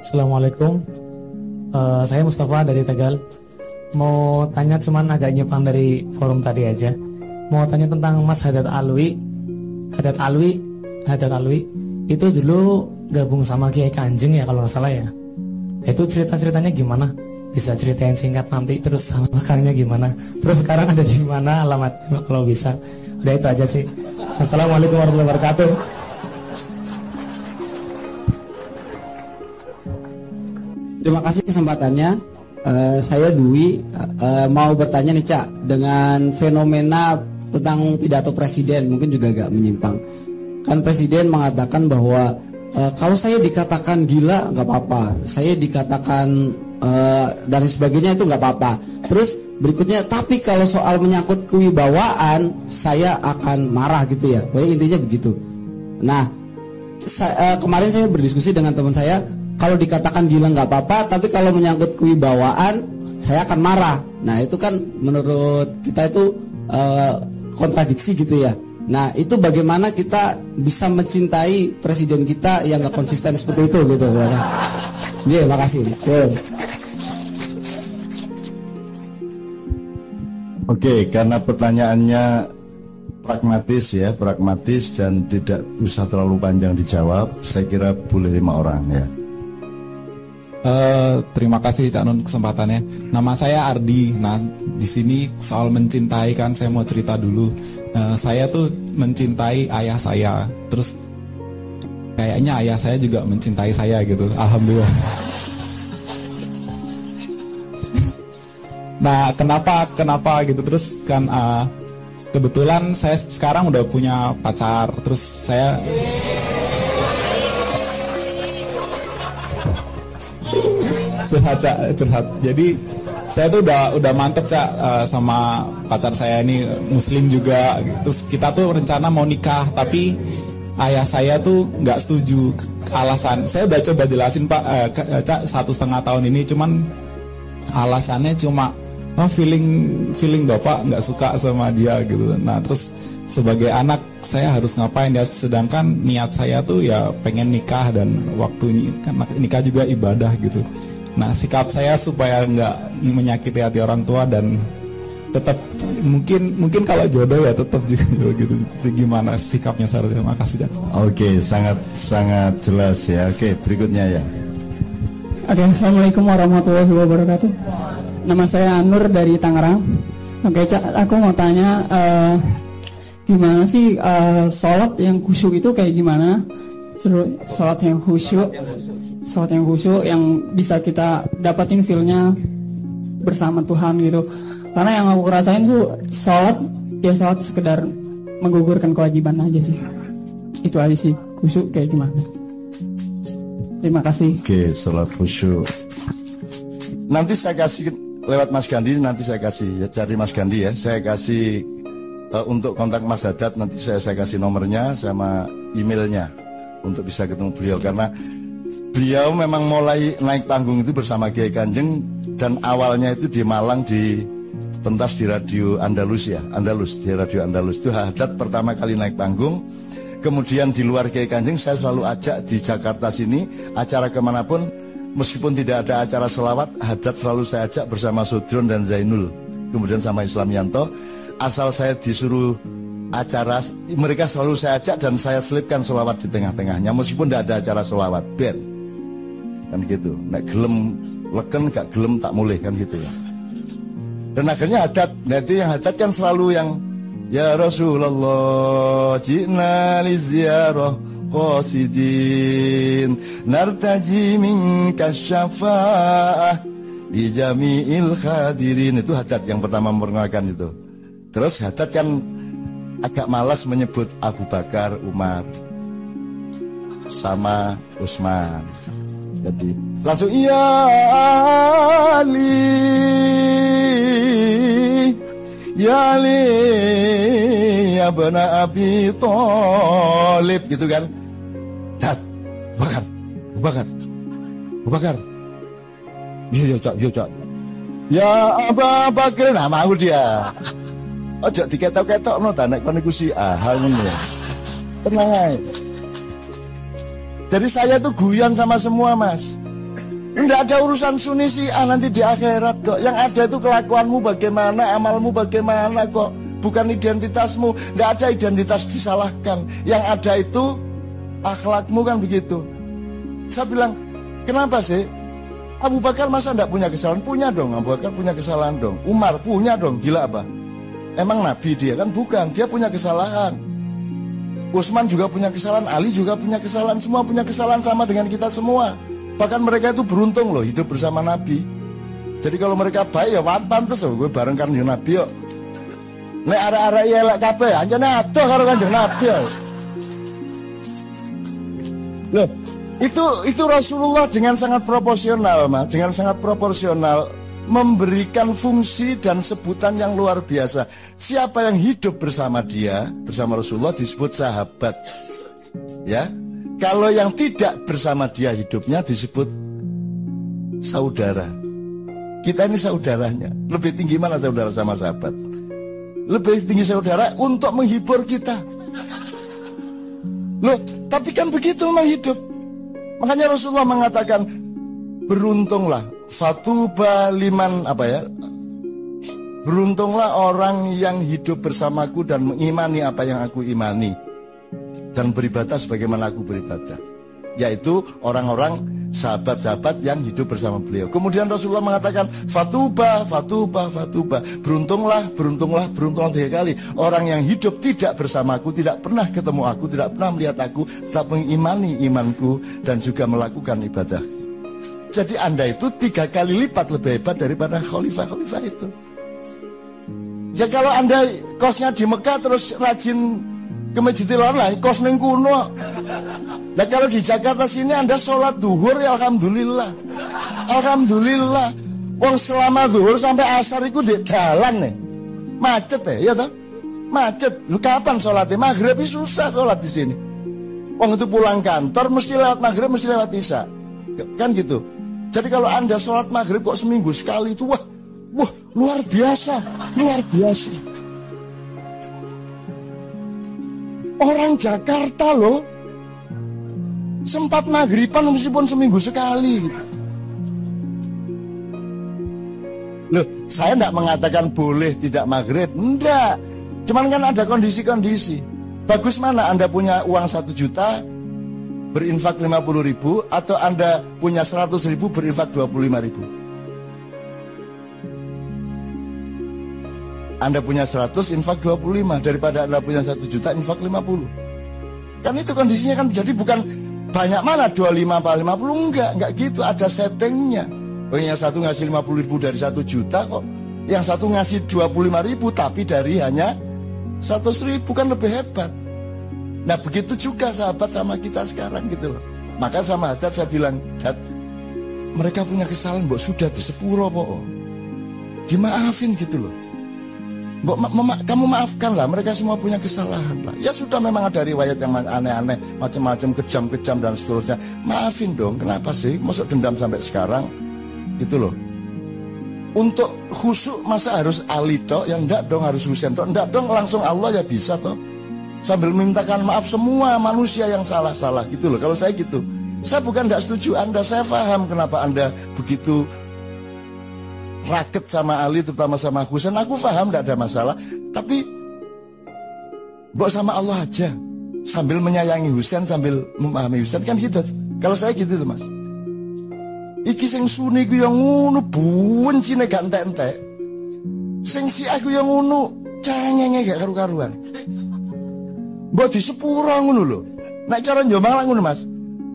Assalamualaikum. Saya Mustafa dari Tegal. Mau tanya, cuman agak nyimpang dari forum tadi aja. Mau tanya tentang Mas Haddad Alwi. Haddad Alwi itu dulu gabung sama Kiai Kanjeng ya kalau nggak salah ya. Itu cerita-ceritanya gimana? Bisa ceritain singkat nanti. Terus sama akarnya gimana? Terus sekarang ada di mana alamatnya kalau bisa? Udah itu aja sih. Assalamualaikum warahmatullahi wabarakatuh. Terima kasih kesempatannya. Saya Dwi mau bertanya nih Cak, dengan fenomena tentang pidato presiden mungkin juga agak menyimpang. Kan presiden mengatakan bahwa kalau saya dikatakan gila nggak apa-apa, saya dikatakan dan sebagainya itu nggak apa-apa. Terus berikutnya, tapi kalau soal menyangkut kewibawaan saya akan marah gitu ya. Pokoknya intinya begitu. Nah, kemarin saya berdiskusi dengan teman saya, kalau dikatakan gila nggak apa-apa, tapi kalau menyangkut kewibawaan saya akan marah. Nah itu kan menurut kita itu kontradiksi gitu ya. Nah itu bagaimana kita bisa mencintai presiden kita yang nggak konsisten seperti itu gitu. Jadi makasih. Oke, karena pertanyaannya pragmatis dan tidak usah terlalu panjang dijawab, saya kira boleh 5 orang ya. Terima kasih Cak Nun kesempatannya. Nama saya Ardi. Nah, di sini soal mencintai kan saya mau cerita dulu. Saya tuh mencintai ayah saya. Terus kayaknya ayah saya juga mencintai saya gitu. Alhamdulillah. Nah, kenapa gitu? Terus kan kebetulan saya sekarang udah punya pacar. Terus saya curhat. Jadi saya tuh udah mantep Cak sama pacar saya ini muslim juga. Terus kita tuh rencana mau nikah, tapi ayah saya tuh nggak setuju. Alasan saya udah coba jelasin Cak 1,5 tahun ini, cuman alasannya cuma feeling bapak nggak suka sama dia gitu. Nah terus sebagai anak saya harus ngapain ya, sedangkan niat saya tuh ya pengen nikah dan waktunya kan nikah juga ibadah gitu. Nah sikap saya supaya nggak menyakiti hati orang tua dan tetap mungkin kalau jodoh ya tetap juga gitu. Gimana sikapnya seharusnya? Terima kasih. Oke, sangat jelas ya. Oke, berikutnya ya. Oke, assalamualaikum warahmatullahi wabarakatuh. Nama saya Anur dari Tangerang. Oke Cak, aku mau tanya gimana sih sholat yang khusyuk itu kayak gimana? Sholat yang khusyuk yang bisa kita dapatin feel-nya bersama Tuhan gitu. Karena yang aku rasain tuh sholat sekedar menggugurkan kewajiban aja sih. Itu aja sih, khusyuk kayak gimana. Terima kasih. Oke, sholat khusyuk. Nanti saya kasih lewat Mas Gandhi, nanti saya kasih ya, cari Mas Gandhi ya. Saya kasih untuk kontak Mas Haddad, nanti saya kasih nomornya sama emailnya untuk bisa ketemu beliau, karena beliau memang mulai naik panggung itu bersama Kiai Kanjeng, dan awalnya itu di Malang di pentas di Radio Andalus ya, di Radio Andalus itu Haddad pertama kali naik panggung. Kemudian di luar Kiai Kanjeng saya selalu ajak di Jakarta sini, acara kemanapun, meskipun tidak ada acara selawat, Haddad selalu saya ajak bersama Sudron dan Zainul, kemudian sama Islam Yanto. Asal saya disuruh acara, mereka selalu saya ajak dan saya selipkan selawat di tengah-tengahnya, meskipun tidak ada acara selawat, ben kan gitu. Nek gelem leken, gak gelem tak mulih kan gitu ya. Dan akhirnya Haddad, nanti yang Haddad kan selalu yang ya Rasulullah jina li ziyarah qasidin nartaji minka syafa'ah di jami'il khadirin. Itu Haddad yang pertama memperkenalkan itu. Terus Haddad kan agak malas menyebut Abu Bakar, Umar sama Utsman. Jadi langsung ya Ali, ya Ali, ya bana Abi Thalib gitu kan. Cat, Bakar. Yo cak. Ya Abu Bakar, nama aku dia. Ojo diketok-ketok no nek kon iku si hal ini ya. Tenang aja. Jadi saya tuh guyon sama semua Mas. Tidak ada urusan Sunni Syiah nanti di akhirat kok. Yang ada itu kelakuanmu bagaimana, amalmu bagaimana kok. Bukan identitasmu. Tidak ada identitas disalahkan. Yang ada itu akhlakmu, kan begitu. Saya bilang, kenapa sih Abu Bakar masa tidak punya kesalahan? Punya dong, Abu Bakar punya kesalahan dong. Umar punya dong, gila apa? Emang Nabi dia? Kan bukan, dia punya kesalahan. Utsman juga punya kesalahan, Ali juga punya kesalahan. Semua punya kesalahan sama dengan kita semua. Bahkan mereka itu beruntung loh hidup bersama Nabi. Jadi kalau mereka baik ya pantes loh, gue bareng kan Nabi yuk. Nek arek-arek elek kabeh anjene adoh karo Kanjeng Nabi. Loh, itu Rasulullah dengan sangat proporsional, Mas, dengan sangat proporsional memberikan fungsi dan sebutan yang luar biasa. Siapa yang hidup bersama dia, bersama Rasulullah disebut sahabat. Ya. Kalau yang tidak bersama dia hidupnya disebut saudara. Kita ini saudaranya. Lebih tinggi mana saudara sama sahabat? Lebih tinggi saudara untuk menghibur kita. Loh, tapi kan begitu memang hidup. Makanya Rasulullah mengatakan, beruntunglah, fatuba liman beruntunglah orang yang hidup bersamaku dan mengimani apa yang aku imani, dan beribadah sebagaimana aku beribadah. Yaitu orang-orang sahabat-sahabat yang hidup bersama beliau. Kemudian Rasulullah mengatakan, fatuba. Beruntunglah 3 kali orang yang hidup tidak bersamaku, tidak pernah ketemu aku, tidak pernah melihat aku, tetap mengimani imanku dan juga melakukan ibadah. Jadi Anda itu 3 kali lipat lebih hebat daripada khalifah-khalifah itu. Ya kalau Anda kosnya di Mekah terus rajin ke Masjidil Haram, kos ning kuno. Nah kalau di Jakarta sini Anda sholat duhur ya alhamdulillah. Alhamdulillah. Wong selama duhur sampai asar itu di dalan nih. Macet ya toh? Macet. Lu kapan sholatnya? Maghrib itu susah sholat di sini. Wong itu pulang kantor mesti lewat maghrib, mesti lewat isya. Kan gitu. Jadi kalau Anda sholat maghrib kok seminggu sekali itu wah luar biasa. Orang Jakarta loh sempat maghriban meskipun seminggu sekali. Loh, saya tidak mengatakan boleh tidak maghrib, enggak. Cuman kan ada kondisi-kondisi. Bagus mana Anda punya uang 1 juta berinfak 50.000 atau Anda punya 100.000 berinfak 25.000. Anda punya 100 infak 25 daripada Anda punya 1 juta infak 50. Kan itu kondisinya kan, jadi bukan banyak mana 25 apa 50, enggak gitu, ada settingnya. Yang satu ngasih 50.000 dari 1 juta kok, yang satu ngasih 25.000 tapi dari hanya 100.000, kan lebih hebat. Nah begitu juga sahabat sama kita sekarang gitu loh. Maka sama Haddad saya bilang, Haddad, mereka punya kesalahan, mbok sudah di sepuro kok, dimaafin gitu loh. Kamu maafkan lah, mereka semua punya kesalahan lah. Ya sudah, memang ada riwayat yang aneh-aneh, macam-macam, kejam-kejam dan seterusnya. Maafin dong, kenapa sih masuk dendam sampai sekarang? Gitu loh. Untuk khusyuk masa harus Ali toh? Yang enggak dong, harus Husain toh? Enggak dong, langsung Allah ya bisa toh. Sambil memintakan maaf semua manusia yang salah-salah gitu loh. Kalau saya gitu, saya bukan enggak setuju Anda, saya paham kenapa Anda begitu raket sama Ali, terutama sama Husain. Aku paham, tidak ada masalah. Tapi mbok sama Allah aja, sambil menyayangi Husain, sambil memahami Husain, kan gitu. Kalau saya gitu tuh Mas. Iki sing Sunni ku yang ngono buncine gak entek-entek. Sing Syiah ku yang ngono cengenge gak karu-karuan. Mbok di sepuro ngono lho. Nek cara Jombang ngono Mas.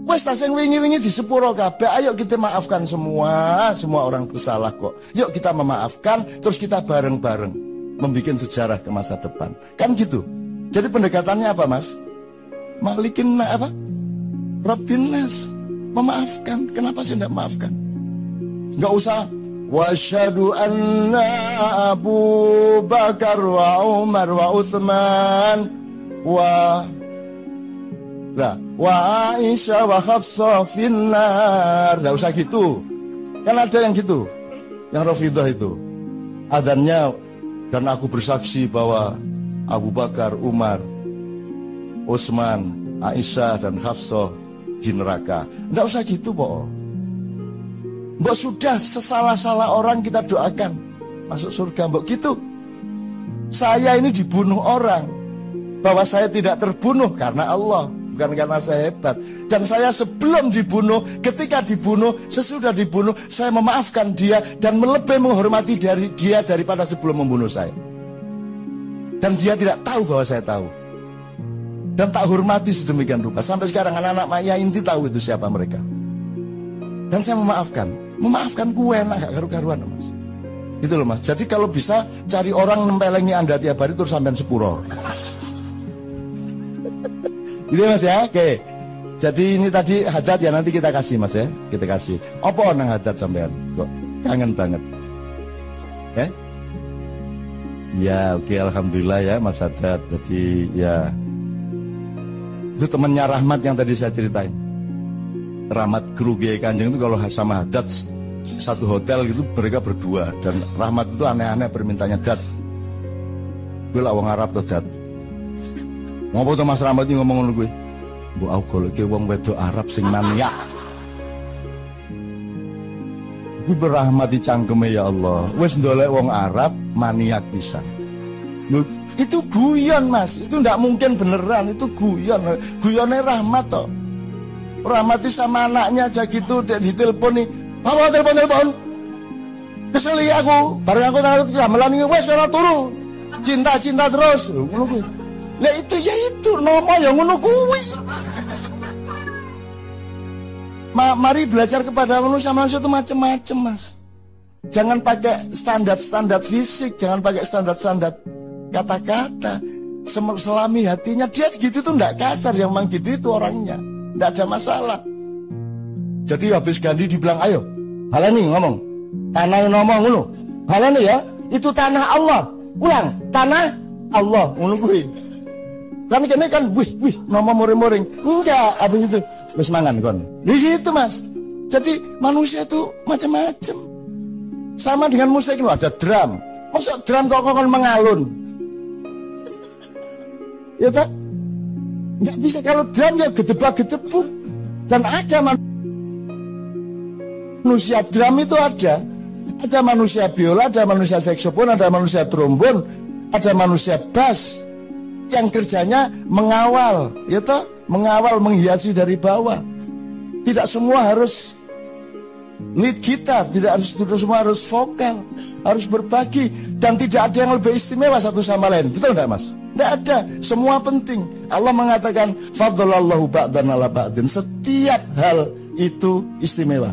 Wes ta sing wingi-wingi di sepuro kabeh, ayo kita maafkan semua orang bersalah kok. Yuk kita memaafkan, terus kita bareng-bareng membuat sejarah ke masa depan. Kan gitu. Jadi pendekatannya apa Mas? Malikin apa? Rabbin nas. Memaafkan. Kenapa sih tidak maafkan? Enggak usah wasyhadu anna Abu Bakar wa Umar wa Utsman wa Aisyah wa Hafsah finnar. Nggak usah gitu. Kan ada yang gitu, yang Rafidhah itu adzannya, dan aku bersaksi bahwa Abu Bakar, Umar, Utsman, Aisyah dan Hafsah di neraka. Nggak usah gitu, Pak. Mbok sudah sesalah-salah orang kita doakan masuk surga, mbok gitu. Saya ini dibunuh orang, bahwa saya tidak terbunuh karena Allah, bukan karena saya hebat. Dan saya sebelum dibunuh, ketika dibunuh, sesudah dibunuh, saya memaafkan dia dan lebih menghormati dia daripada sebelum membunuh saya. Dan dia tidak tahu bahwa saya tahu. Dan tak hormati sedemikian rupa. Sampai sekarang anak-anak Maya inti tahu itu siapa mereka. Dan saya memaafkan. Memaafkan gue enak gak karu-karuan, Mas. Gitu loh, Mas. Jadi kalau bisa cari orang nempelengi Anda tiap hari terus sampean sepuro. Gitu Mas ya. Oke. Jadi ini tadi hadat ya, nanti kita kasih Mas ya. Kita kasih. Apa nang hadat sampean? Kok kangen banget. Ya, oke, alhamdulillah ya Mas Hadat. Jadi ya itu temannya Rahmat yang tadi saya ceritain. Rahmat kru Kiai Kanjeng itu kalau sama Hadat satu hotel gitu mereka berdua. Dan Rahmat itu aneh-aneh permintaannya, Dat, gue lah wong Arab tuh Dat. Ngopo tuh Mas Rahmat ini ngomong ngono gue, bu aku goleki wong wedok Arab sing maniak. Gue berahmati cangkeme ya Allah. Wes ndolek wong Arab maniak bisa. Loh, itu guyon Mas, itu ndak mungkin beneran, itu guyon. Guyonnya Rahmat toh. Rahmat itu sama anaknya aja gitu, ditelepon nih. Apa telepon? Kesel aku, bareng aku tanggal gamelan ini, wes kalau turu. Cinta terus. Ngono kuwi. Lah itu ya itu nomo yang ngono kuwi. Mari belajar kepada manusia itu macam-macam Mas. Jangan pakai standar fisik, jangan pakai standar kata-kata. Selami hatinya dia gitu tuh ndak kasar, yang memang gitu itu orangnya, ndak ada masalah. Jadi habis ganti dibilang ayo, halani ngomong, tanah ngomong ngono, halani ya, itu tanah Allah, ulang, tanah Allah ngono kuwi. Kan kene kan wih ngomong moring-moring, enggak habis itu wis mangan kon. Gitu Mas. Jadi manusia itu macam-macam. Sama dengan musik itu ada drum. Masa drum kok mengalun? Ya tak? Nggak bisa, kalau drum ya gedebak-gedebuk. Dan ada manusia drum itu ada. Ada manusia biola, ada manusia saksofon, ada manusia trombon, ada manusia bass yang kerjanya mengawal, ya toh? Mengawal, menghiasi dari bawah. Tidak semua harus lead gitar, tidak harus semua harus vokal, harus berbagi, dan tidak ada yang lebih istimewa satu sama lain. Betul enggak Mas? Tidak ada, semua penting. Allah mengatakan fadlallahu ba'dan ala ba'din. Setiap hal itu istimewa.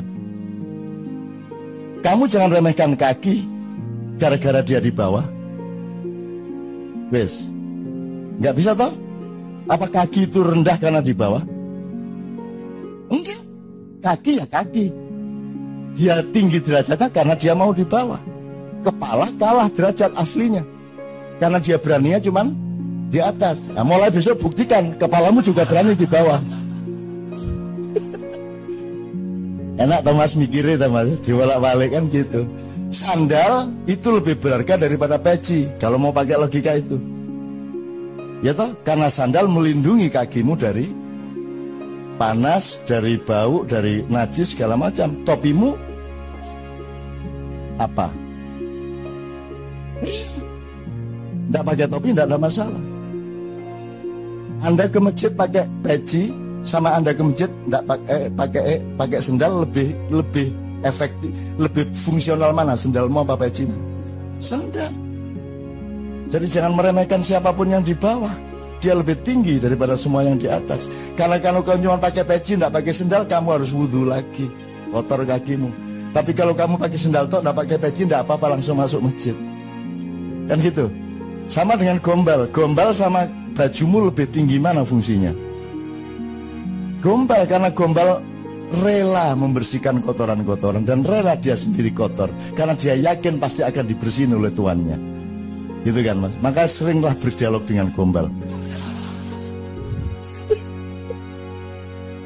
Kamu jangan remehkan kaki gara-gara dia di bawah. Wes, nggak bisa toh? Apa kaki itu rendah karena di bawah? Enggak, kaki ya kaki. Dia tinggi derajatnya karena dia mau di bawah. Kepala kalah derajat aslinya karena dia beraninya cuman di atas. Nah, mulai besok buktikan kepalamu juga berani di bawah. Enak toh Mas mikirnya toh Mas, diwalak-walik kan gitu. Sandal itu lebih berharga daripada peci kalau mau pakai logika itu. Ya toh, karena sandal melindungi kakimu dari panas, dari bau, dari najis segala macam. Topimu apa? Tidak pakai topi tidak ada masalah. Anda ke masjid pakai peci sama Anda ke masjid tidak pakai sandal lebih efektif, lebih fungsional mana? Sandalmu apa pecimu? Sandal. Jadi jangan meremehkan siapapun yang di bawah. Dia lebih tinggi daripada semua yang di atas. Karena kalau kamu cuma pakai peci, tidak pakai sendal, kamu harus wudhu lagi, kotor kakimu. Tapi kalau kamu pakai sendal toh, tidak pakai peci, tidak apa-apa, langsung masuk masjid. Kan gitu. Sama dengan gombal. Gombal sama bajumu lebih tinggi mana fungsinya? Gombal, karena gombal rela membersihkan kotoran-kotoran dan rela dia sendiri kotor. Karena dia yakin pasti akan dibersihin oleh tuannya. Gitu kan Mas, maka seringlah berdialog dengan gombal.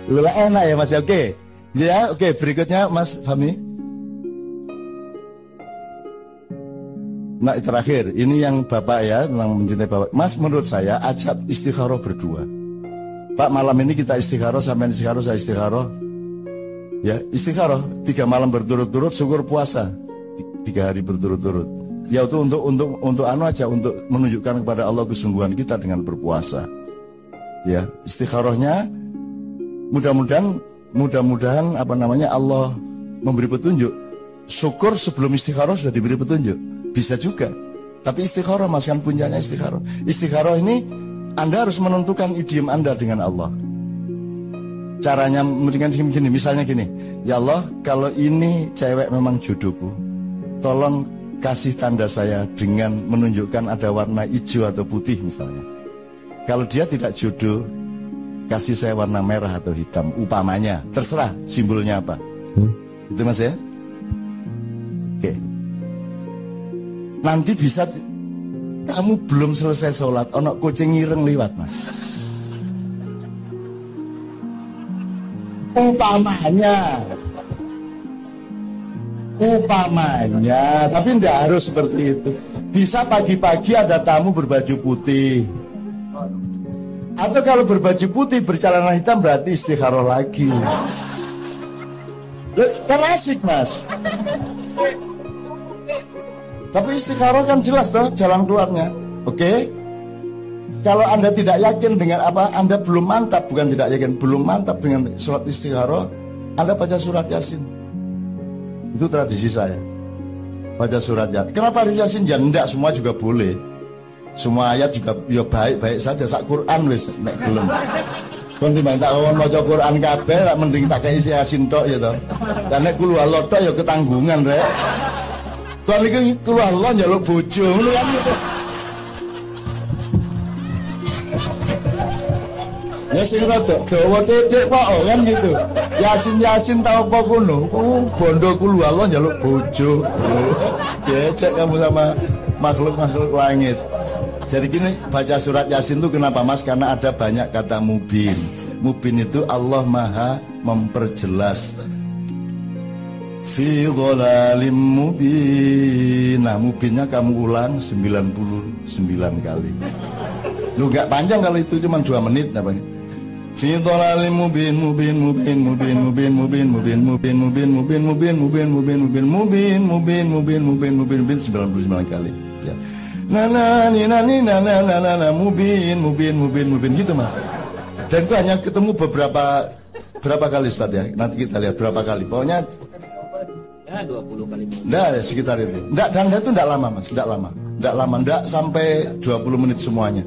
Lula enak ya Mas, oke. Ya, oke, berikutnya Mas Fahmi. Nah terakhir, ini yang Bapak ya, tentang mencintai Bapak. Mas, menurut saya ajak istikharah berdua. Pak, malam ini kita istikharah, sampai istikharah, saya istikharah. Ya, istikharah 3 malam berturut-turut, syukur puasa 3 hari berturut-turut. Ya itu untuk anu aja, untuk menunjukkan kepada Allah kesungguhan kita dengan berpuasa. Ya, istikharahnya mudah-mudahan Allah memberi petunjuk. Syukur sebelum istikharah sudah diberi petunjuk. Bisa juga. Tapi istikharah Mas, kan puncaknya istikharah. Istikharah ini Anda harus menentukan idiom Anda dengan Allah. Caranya mendingan gini, misalnya gini. Ya Allah, kalau ini cewek memang jodohku, tolong kasih tanda saya dengan menunjukkan ada warna hijau atau putih misalnya. Kalau dia tidak jodoh, kasih saya warna merah atau hitam upamanya. Terserah simbolnya apa. Itu Mas ya. Oke. Nanti bisa kamu belum selesai sholat, ono kucing ireng liwat Mas. Upamanya, tapi tidak harus seperti itu. Bisa pagi-pagi ada tamu berbaju putih. Atau kalau berbaju putih bercelana hitam berarti istikharah lagi. Kan asik Mas. Tapi istikharah kan jelas toh jalan keluarnya. Oke? Kalau Anda tidak yakin dengan apa, Anda belum mantap, bukan tidak yakin, belum mantap dengan surat istikharah, Anda baca surat Yasin. Itu tradisi saya. Baca surat Yasin. Kenapa harus Yasin? Ya enggak, semua juga boleh. Semua ayat juga ya baik-baik saja. Sak Quran wis nek gelem. Kon diminta maca Quran kabeh, mending tak kei Yasin tok ya toh. Dan nek kulo Allah tok ya ketanggungan rek. Kon iki kulo Allah njaluk bojo ngono kan. Ya sing rada dawa titik kok kan gitu. Yasin tau apa kuno? Bondo kulo Allah njaluk bojo. Becek kamu sama makhluk-makhluk langit. Jadi gini, baca surat Yasin itu kenapa Mas? Karena ada banyak kata mubin. Mubin itu Allah Maha memperjelas. Fi dhalalim mubin. Nah, mubinnya kamu ulang 99 kali. Lu gak panjang kalau itu cuma 2 menit apa? Fi dhalalim mubin 99 kali. Ya. Mubin gitu Mas. Dan itu hanya ketemu berapa kali Ustaz ya. Nanti kita lihat berapa kali. Pokoknya ya 20 kali. Nah, sekitar itu. Dan itu enggak lama Mas, enggak lama. Enggak sampai 20 menit semuanya.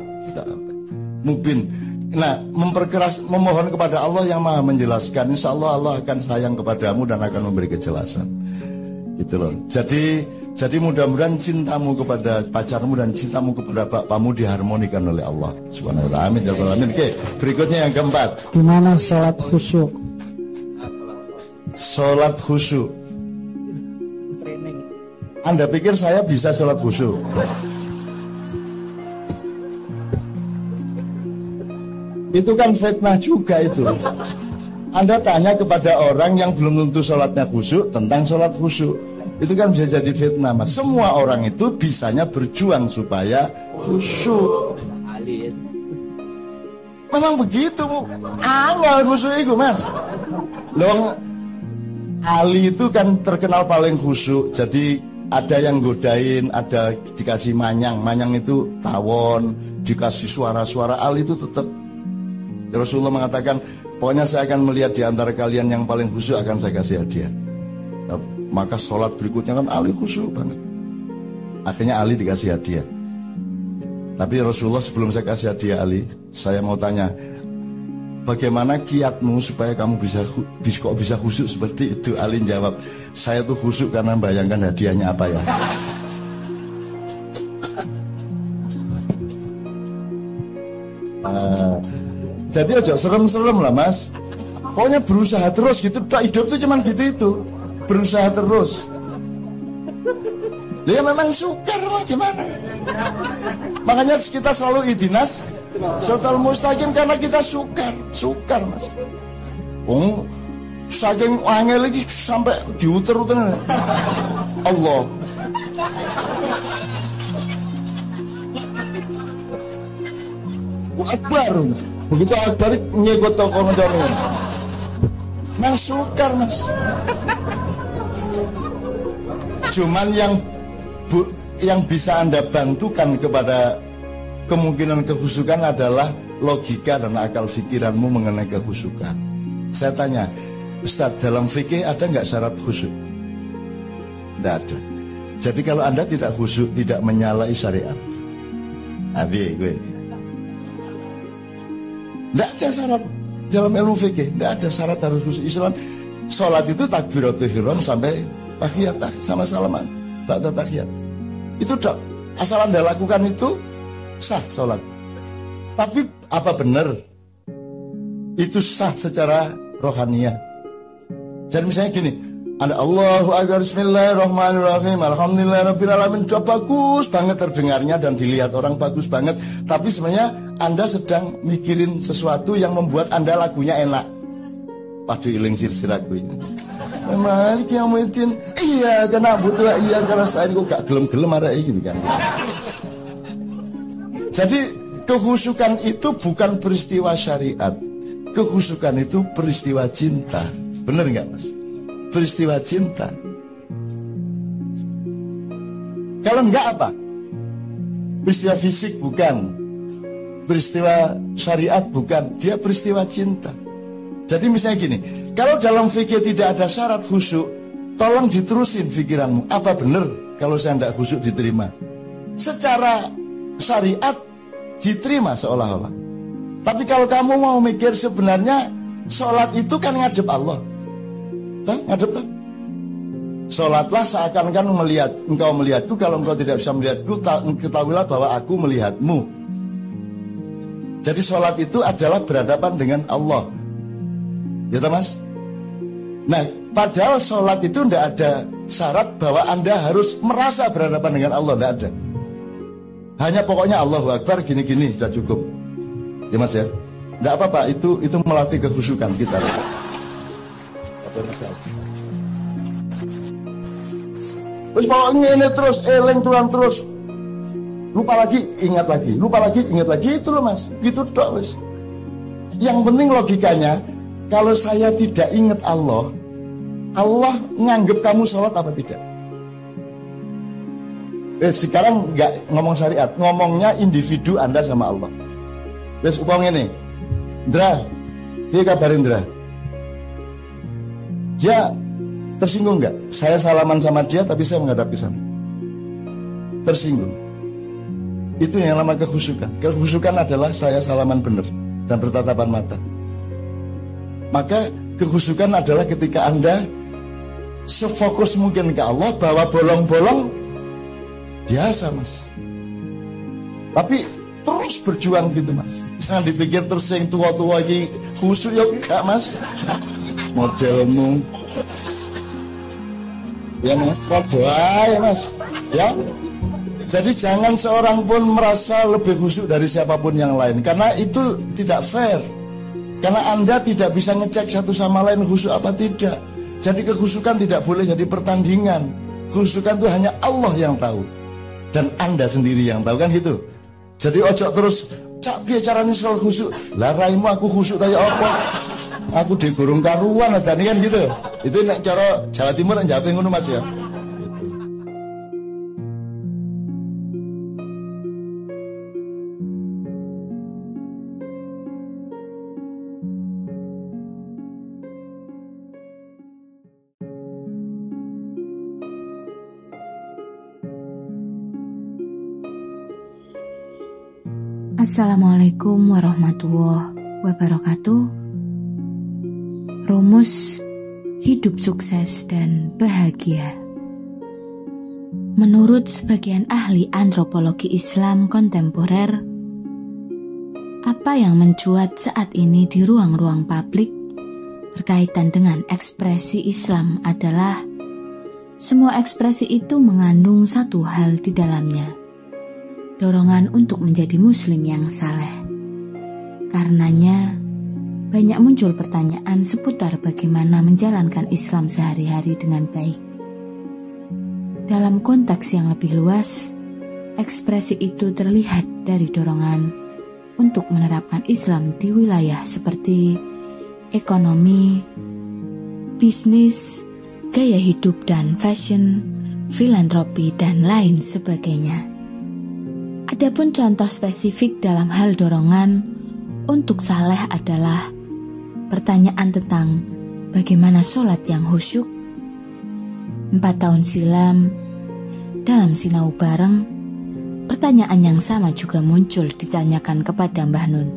Mubin. Nah, memperkeras, memohon kepada Allah yang Maha menjelaskan. Insya Allah akan sayang kepadamu dan akan memberi kejelasan. Gitu loh. Jadi mudah-mudahan cintamu kepada pacarmu dan cintamu kepada bapakmu diharmonikan oleh Allah Subhanahu wa ta'ala. Amin ya rabbal alamin. Oke, berikutnya yang keempat. Gimana sholat khusyuk? Sholat khusyuk. Anda pikir saya bisa sholat khusyuk? Itu kan fitnah juga itu. Anda tanya kepada orang yang belum tentu sholatnya khusyuk tentang sholat khusyuk. Itu kan bisa jadi fitnah Mas. Semua orang itu bisanya berjuang supaya khusyuk. Memang begitu. Angel khusyuk itu Mas. Loh, Ali itu kan terkenal paling khusyuk. Jadi ada yang godain, ada dikasih manyang. Manyang itu tawon, dikasih suara-suara. Ali itu tetap. Rasulullah mengatakan, pokoknya saya akan melihat di antara kalian yang paling khusyuk akan saya kasih hadiah. Nah, maka sholat berikutnya kan Ali khusyuk banget. Akhirnya Ali dikasih hadiah. Tapi Rasulullah sebelum saya kasih hadiah Ali, saya mau tanya, bagaimana kiatmu supaya kamu bisa khusyuk seperti itu? Ali jawab, saya tuh khusyuk karena bayangkan hadiahnya apa ya. Jadi aja serem-serem lah Mas. Pokoknya berusaha terus gitu. Hidup tuh cuman gitu itu. Berusaha terus. Dia memang sukar lah gimana. Makanya kita selalu ihdinas shiratal mustaqim karena kita sukar Mas. Saking angel lagi sampai diuter-uter. Allah. Akbar. Begitu Akbar nyekot toko ngono. Nang sukar mas. Cuman yang bisa Anda bantukan kepada kemungkinan kehusukan adalah logika dan akal pikiranmu mengenai kehusukan. Saya tanya, Ustaz, dalam fikih ada nggak syarat khusyuk? Tidak ada. Jadi kalau Anda tidak khusyuk, tidak menyalahi syariat, gue. Tidak ada syarat dalam ilmu fikih, tidak ada syarat harus khusyuk. Islam, sholat itu takbiratul ihram sampai tahiyat sama salaman, tak ada tahiyat. Itu dok, asal Anda lakukan itu sah sholat. Tapi apa benar itu sah secara rohaniyah? Jadi misalnya gini, ada Allahu Akbar, Bismillahirrahmanirrahim, Alhamdulillahirabbil alamin, bagus banget terdengarnya dan dilihat orang bagus banget. Tapi sebenarnya Anda sedang mikirin sesuatu yang membuat Anda lagunya enak. Padu iling sir-siraku ini. Malik yang mutin, iya kena butuh, iya karena saya kok gak gelem-gelem ada ini kan. Jadi kehusukan itu bukan peristiwa syariat, kehusukan itu peristiwa cinta, bener nggak mas? Peristiwa cinta. Kalau enggak apa? Peristiwa fisik bukan, peristiwa syariat bukan, dia peristiwa cinta. Jadi misalnya gini, kalau dalam fikih tidak ada syarat khusyuk, tolong diterusin pikiranmu. Apa benar kalau saya tidak khusyuk diterima? Secara syariat diterima seolah-olah. Tapi kalau kamu mau mikir sebenarnya sholat itu kan ngadep Allah. Tuh, ngadep tuh. Sholatlah seakan-akan melihat, engkau melihatku. Kalau engkau tidak bisa melihatku, ketahuilah bahwa aku melihatmu. Jadi sholat itu adalah berhadapan dengan Allah. Ya mas? Nah, padahal sholat itu tidak ada syarat bahwa Anda harus merasa berhadapan dengan Allah, tidak ada. Hanya pokoknya Allahu Akbar gini-gini sudah cukup. Ya mas ya? Tidak apa-apa, itu melatih kekhusyukan kita. Terus pokoknya ini terus, eling tulang terus. Lupa lagi, ingat lagi. Lupa lagi, ingat lagi. Itu loh mas, gitu dok mas. Yang penting logikanya, kalau saya tidak ingat Allah, Allah nganggep kamu sholat apa tidak? Sekarang nggak ngomong syariat, ngomongnya individu Anda sama Allah. Terus upamanya nih, Indra, dia kabarin Indra. Dia tersinggung nggak? Saya salaman sama dia, tapi saya menghadap ke sana. Tersinggung. Itu yang namanya kekhusyukan. Kekhusyukan adalah saya salaman benar dan bertatapan mata. Maka kekhusyukan adalah ketika Anda sefokus mungkin ke Allah, bahwa bolong-bolong biasa mas. Tapi terus berjuang gitu mas. Jangan dipikir terus yang tua-tua lagi khusyuk ya enggak mas. Modelmu ya mas, berdoa ya mas ya. Jadi jangan seorang pun merasa lebih khusyuk dari siapapun yang lain, karena itu tidak fair. Karena Anda tidak bisa ngecek satu sama lain khusyuk apa tidak. Jadi kekhusyukan tidak boleh jadi pertandingan. Kekhusyukan itu hanya Allah yang tahu, dan Anda sendiri yang tahu kan gitu. Jadi ojo terus cak piye carane soal khusyuk. Lah raimu aku khusyuk kaya apa? Aku digurung karuan adane kan gitu. Itu nek cara Jawa Timur nek jape ngono Mas ya. Assalamualaikum warahmatullahi wabarakatuh. Rumus hidup sukses dan bahagia. Menurut sebagian ahli antropologi Islam kontemporer, apa yang mencuat saat ini di ruang-ruang publik berkaitan dengan ekspresi Islam adalah semua ekspresi itu mengandung satu hal di dalamnya, dorongan untuk menjadi muslim yang saleh. Karenanya, banyak muncul pertanyaan seputar bagaimana menjalankan Islam sehari-hari dengan baik. Dalam konteks yang lebih luas, ekspresi itu terlihat dari dorongan untuk menerapkan Islam di wilayah seperti ekonomi, bisnis, gaya hidup dan fashion, filantropi, dan lain sebagainya. Adapun contoh spesifik dalam hal dorongan untuk saleh adalah pertanyaan tentang bagaimana sholat yang khusyuk. 4 tahun silam, dalam sinau bareng, pertanyaan yang sama juga muncul ditanyakan kepada Mbah Nun.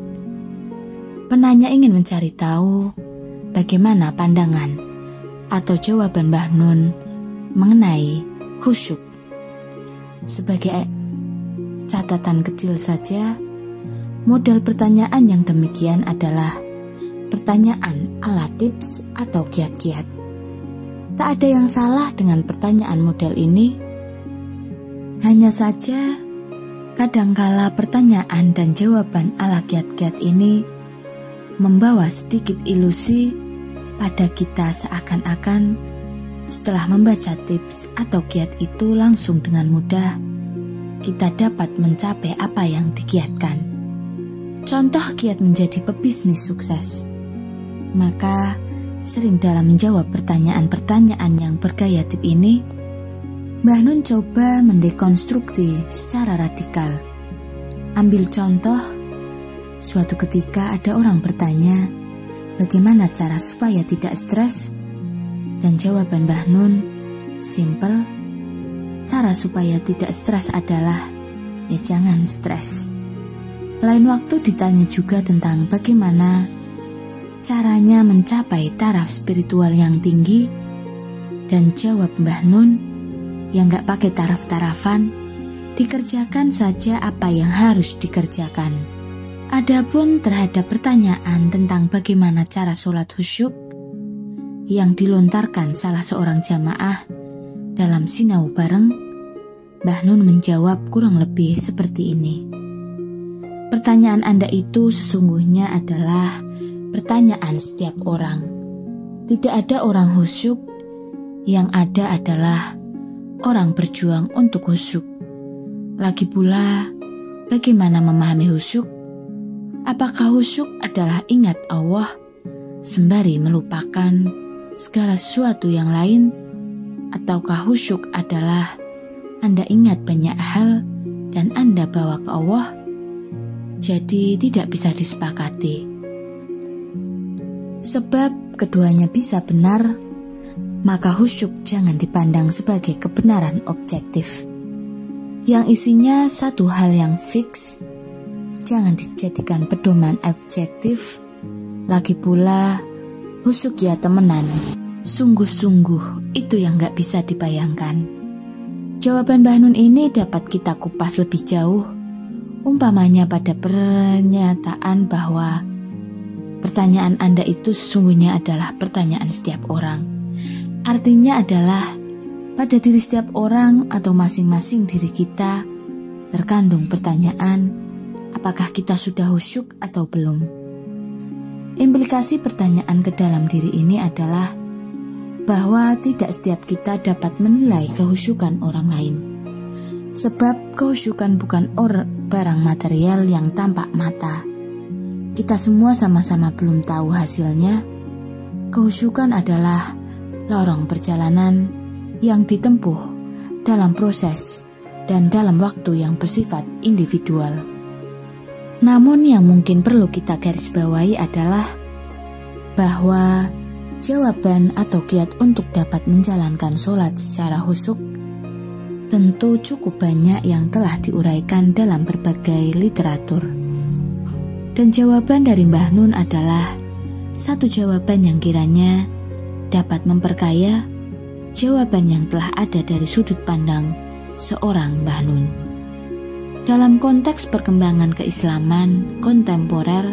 Penanya ingin mencari tahu bagaimana pandangan atau jawaban Mbah Nun mengenai khusyuk. Sebagai catatan kecil saja, model pertanyaan yang demikian adalah pertanyaan ala tips atau kiat-kiat. Tak ada yang salah dengan pertanyaan model ini. Hanya saja, kadangkala pertanyaan dan jawaban ala kiat-kiat ini membawa sedikit ilusi pada kita seakan-akan setelah membaca tips atau kiat itu langsung dengan mudah kita dapat mencapai apa yang dikiatkan. Contoh kiat menjadi pebisnis sukses. Maka sering dalam menjawab pertanyaan-pertanyaan yang bergaya tip ini, Mbah Nun coba mendekonstruksi secara radikal. Ambil contoh, suatu ketika ada orang bertanya, bagaimana cara supaya tidak stres? Dan jawaban Mbah Nun simple, cara supaya tidak stres adalah ya jangan stres. Lain waktu ditanya juga tentang bagaimana caranya mencapai taraf spiritual yang tinggi, dan jawab Mbah Nun yang gak pakai taraf-tarafan, dikerjakan saja apa yang harus dikerjakan. Adapun terhadap pertanyaan tentang bagaimana cara sholat khusyuk yang dilontarkan salah seorang jamaah dalam sinau bareng, Mbah Nun menjawab kurang lebih seperti ini. Pertanyaan Anda itu sesungguhnya adalah pertanyaan setiap orang. Tidak ada orang khusyuk, yang ada adalah orang berjuang untuk khusyuk. Lagi pula, bagaimana memahami khusyuk? Apakah khusyuk adalah ingat Allah sembari melupakan segala sesuatu yang lain? Ataukah khusyuk adalah Anda ingat banyak hal dan Anda bawa ke Allah? Jadi tidak bisa disepakati. Sebab keduanya bisa benar, maka khusyuk jangan dipandang sebagai kebenaran objektif yang isinya satu hal yang fix, jangan dijadikan pedoman objektif. Lagi pula, khusyuk ya temenan, sungguh-sungguh itu yang gak bisa dibayangkan. Jawaban Mbah Nun ini dapat kita kupas lebih jauh, umpamanya pada pernyataan bahwa pertanyaan Anda itu sesungguhnya adalah pertanyaan setiap orang. Artinya adalah pada diri setiap orang atau masing-masing diri kita terkandung pertanyaan, apakah kita sudah khusyuk atau belum. Implikasi pertanyaan ke dalam diri ini adalah bahwa tidak setiap kita dapat menilai kehusyukan orang lain. Sebab kehusyukan bukan barang material yang tampak mata. Kita semua sama-sama belum tahu hasilnya. Kehusyukan adalah lorong perjalanan yang ditempuh dalam proses dan dalam waktu yang bersifat individual. Namun yang mungkin perlu kita garisbawahi adalah bahwa jawaban atau kiat untuk dapat menjalankan sholat secara khusyuk tentu cukup banyak yang telah diuraikan dalam berbagai literatur. Dan jawaban dari Mbah Nun adalah satu jawaban yang kiranya dapat memperkaya jawaban yang telah ada dari sudut pandang seorang Mbah Nun. Dalam konteks perkembangan keislaman kontemporer,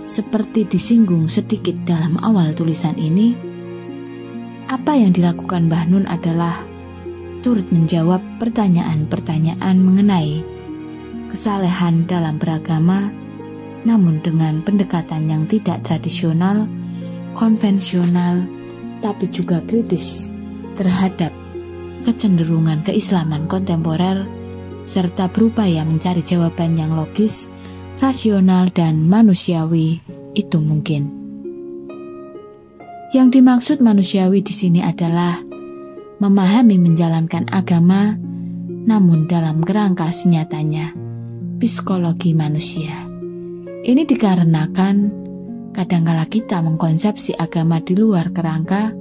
seperti disinggung sedikit dalam awal tulisan ini, apa yang dilakukan Mbah Nun adalah turut menjawab pertanyaan-pertanyaan mengenai kesalehan dalam beragama, namun dengan pendekatan yang tidak tradisional, konvensional, tapi juga kritis terhadap kecenderungan keislaman kontemporer, serta berupaya mencari jawaban yang logis, rasional, dan manusiawi itu mungkin. Yang dimaksud manusiawi di sini adalah memahami menjalankan agama, namun dalam kerangka senyatanya psikologi manusia. Ini dikarenakan kadangkala kita mengkonsepsi agama di luar kerangka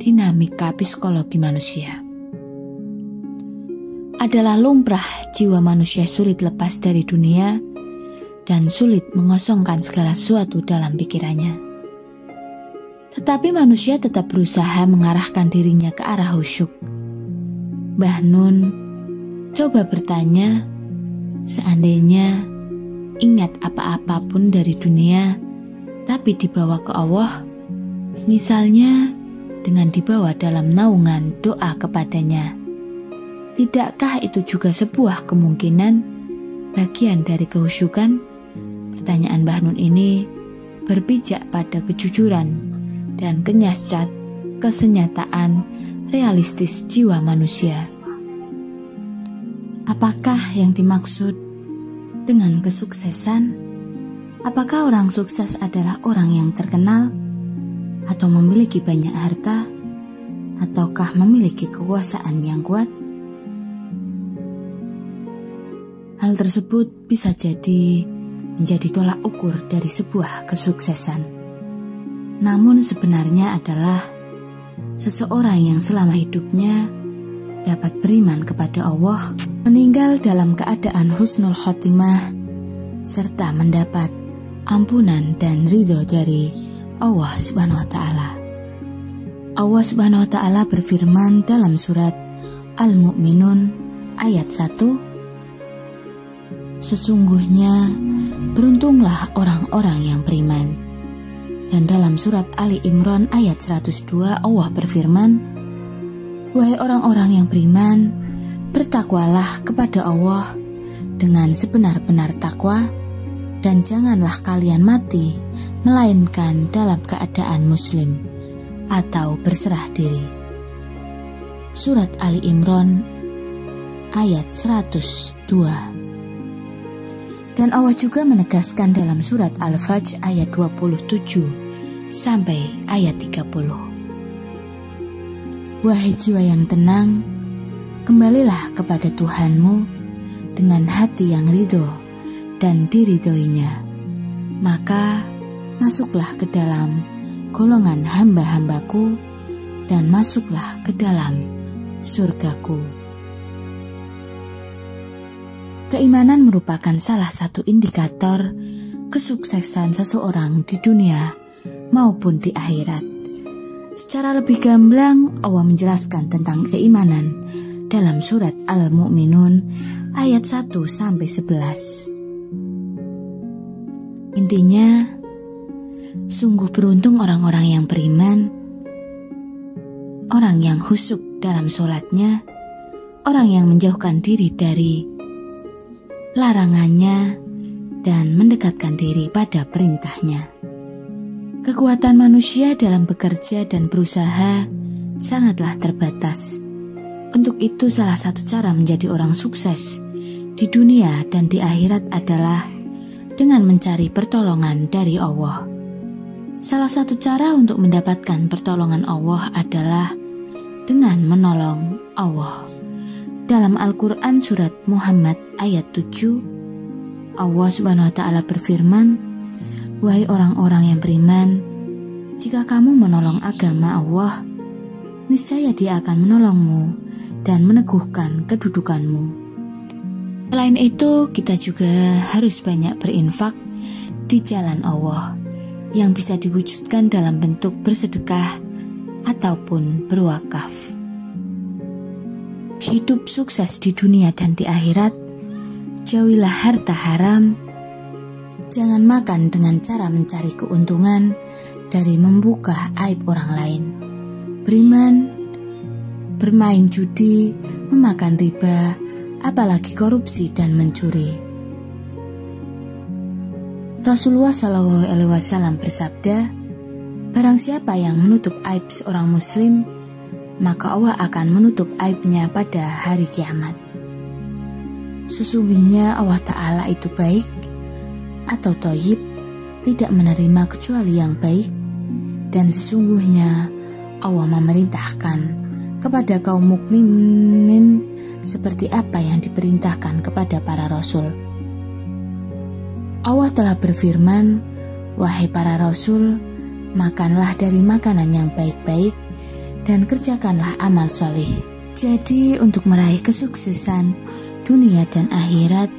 dinamika psikologi manusia. Adalah lumrah jiwa manusia sulit lepas dari dunia dan sulit mengosongkan segala sesuatu dalam pikirannya. Tetapi manusia tetap berusaha mengarahkan dirinya ke arah khusyuk. Mbah Nun coba bertanya, seandainya ingat apa-apapun dari dunia tapi dibawa ke Allah, misalnya dengan dibawa dalam naungan doa kepadanya, tidakkah itu juga sebuah kemungkinan bagian dari kehusyukan? Pertanyaan Mbah Nun ini berpijak pada kejujuran dan kesenyataan realistis jiwa manusia. Apakah yang dimaksud dengan kesuksesan? Apakah orang sukses adalah orang yang terkenal, atau memiliki banyak harta, ataukah memiliki kekuasaan yang kuat? Hal tersebut bisa menjadi tolak ukur dari sebuah kesuksesan. Namun sebenarnya adalah seseorang yang selama hidupnya dapat beriman kepada Allah, meninggal dalam keadaan husnul khotimah, serta mendapat ampunan dan ridho dari Allah Subhanahu wa Ta'ala. Allah Subhanahu wa Ta'ala berfirman dalam surat Al-Mu'minun ayat 1, sesungguhnya beruntunglah orang-orang yang beriman. Dan dalam surat Ali Imran ayat 102 Allah berfirman, wahai orang-orang yang beriman, bertakwalah kepada Allah dengan sebenar-benar takwa, dan janganlah kalian mati melainkan dalam keadaan muslim atau berserah diri. Surat Ali Imran ayat 102. Dan Allah juga menegaskan dalam surat Al-Fajr ayat 27 sampai ayat 30. Wahai jiwa yang tenang, kembalilah kepada Tuhanmu dengan hati yang ridho dan diridhoinya. Maka masuklah ke dalam golongan hamba-hambaku dan masuklah ke dalam surgaku. Keimanan merupakan salah satu indikator kesuksesan seseorang di dunia maupun di akhirat. Secara lebih gamblang, Allah menjelaskan tentang keimanan dalam surat Al-Mu'minun ayat 1-11. Intinya, sungguh beruntung orang-orang yang beriman, orang yang khusyuk dalam sholatnya, orang yang menjauhkan diri dari larangannya dan mendekatkan diri pada perintahnya. Kekuatan manusia dalam bekerja dan berusaha sangatlah terbatas. Untuk itu salah satu cara menjadi orang sukses di dunia dan di akhirat adalah dengan mencari pertolongan dari Allah. Salah satu cara untuk mendapatkan pertolongan Allah adalah dengan menolong Allah. Dalam Al-Quran surat Muhammad ayat 7, Allah Subhanahu wa Ta'ala berfirman, wahai orang-orang yang beriman, jika kamu menolong agama Allah, niscaya Dia akan menolongmu dan meneguhkan kedudukanmu. Selain itu, kita juga harus banyak berinfak di jalan Allah yang bisa diwujudkan dalam bentuk bersedekah ataupun berwakaf. Hidup sukses di dunia dan di akhirat, jauhilah harta haram, jangan makan dengan cara mencari keuntungan dari membuka aib orang lain, bermain judi, memakan riba, apalagi korupsi dan mencuri. Rasulullah SAW bersabda, barang siapa yang menutup aib seorang muslim, maka Allah akan menutup aibnya pada hari kiamat. Sesungguhnya Allah Ta'ala itu baik atau thayyib, tidak menerima kecuali yang baik, Dan sesungguhnya Allah memerintahkan kepada kaum mukminin seperti apa yang diperintahkan kepada para rasul. Allah telah berfirman, "Wahai para rasul, makanlah dari makanan yang baik-baik dan kerjakanlah amal soleh." Jadi untuk meraih kesuksesan dunia dan akhirat,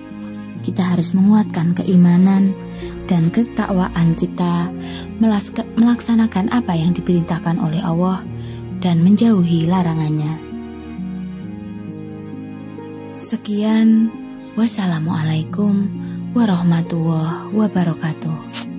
kita harus menguatkan keimanan dan ketakwaan kita, melaksanakan apa yang diperintahkan oleh Allah dan menjauhi larangannya. Sekian, wassalamualaikum warahmatullahi wabarakatuh.